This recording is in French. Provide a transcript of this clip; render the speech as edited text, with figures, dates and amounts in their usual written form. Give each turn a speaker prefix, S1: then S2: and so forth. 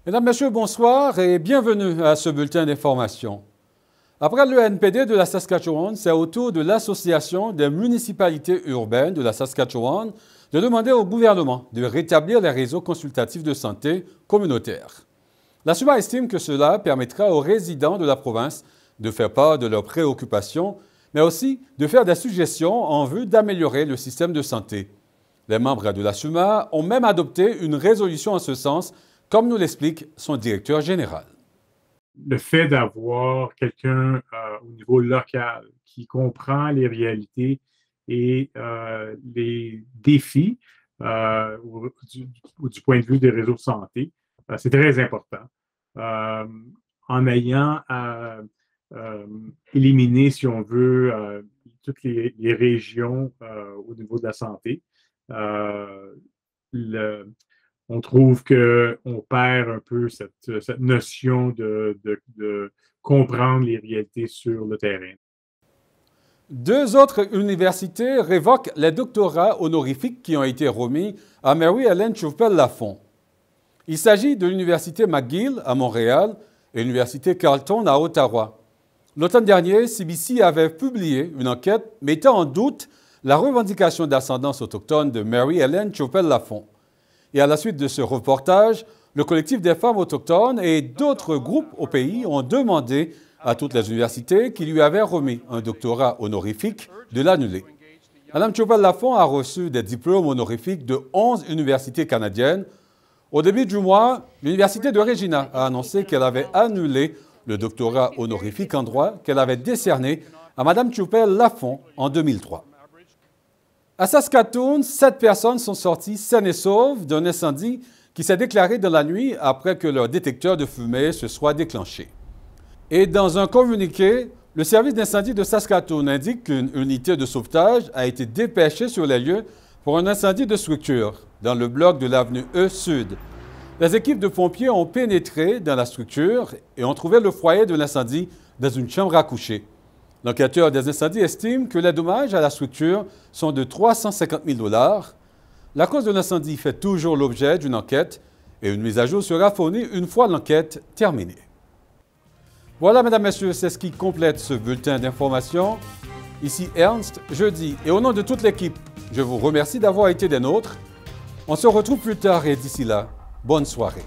S1: Mesdames, Messieurs, bonsoir et bienvenue à ce bulletin d'information. Après le NPD de la Saskatchewan, c'est au tour de l'Association des municipalités urbaines de la Saskatchewan de demander au gouvernement de rétablir les réseaux consultatifs de santé communautaires. La SUMA estime que cela permettra aux résidents de la province de faire part de leurs préoccupations, mais aussi de faire des suggestions en vue d'améliorer le système de santé. Les membres de la SUMA ont même adopté une résolution en ce sens, comme nous l'explique son directeur général.
S2: Le fait d'avoir quelqu'un au niveau local qui comprend les réalités et les défis du point de vue des réseaux de santé, c'est très important. En ayant éliminé, si on veut, toutes les régions au niveau de la santé, on trouve qu'on perd un peu cette notion de comprendre les réalités sur le terrain.
S1: Deux autres universités révoquent les doctorats honorifiques qui ont été remis à Mary-Ellen Chauvepel-Lafont. Il s'agit de l'Université McGill à Montréal et l'Université Carleton à Ottawa. L'automne dernier, CBC avait publié une enquête mettant en doute la revendication d'ascendance autochtone de Mary-Ellen Chauvepel-Lafont. Et à la suite de ce reportage, le collectif des femmes autochtones et d'autres groupes au pays ont demandé à toutes les universités qui lui avaient remis un doctorat honorifique de l'annuler. Mme Chauvepel-Lafont a reçu des diplômes honorifiques de 11 universités canadiennes. Au début du mois, l'Université de Regina a annoncé qu'elle avait annulé le doctorat honorifique en droit qu'elle avait décerné à Mme Chauvepel-Lafont en 2003. À Saskatoon, 7 personnes sont sorties saines et sauves d'un incendie qui s'est déclaré dans la nuit après que leur détecteur de fumée se soit déclenché. Et dans un communiqué, le service d'incendie de Saskatoon indique qu'une unité de sauvetage a été dépêchée sur les lieux pour un incendie de structure dans le bloc de l'avenue E-Sud. Les équipes de pompiers ont pénétré dans la structure et ont trouvé le foyer de l'incendie dans une chambre à coucher. L'enquêteur des incendies estime que les dommages à la structure sont de 350 000 $. La cause de l'incendie fait toujours l'objet d'une enquête et une mise à jour sera fournie une fois l'enquête terminée. Voilà, mesdames, messieurs, c'est ce qui complète ce bulletin d'information. Ici Ernst, jeudi, et au nom de toute l'équipe, je vous remercie d'avoir été des nôtres. On se retrouve plus tard et d'ici là, bonne soirée.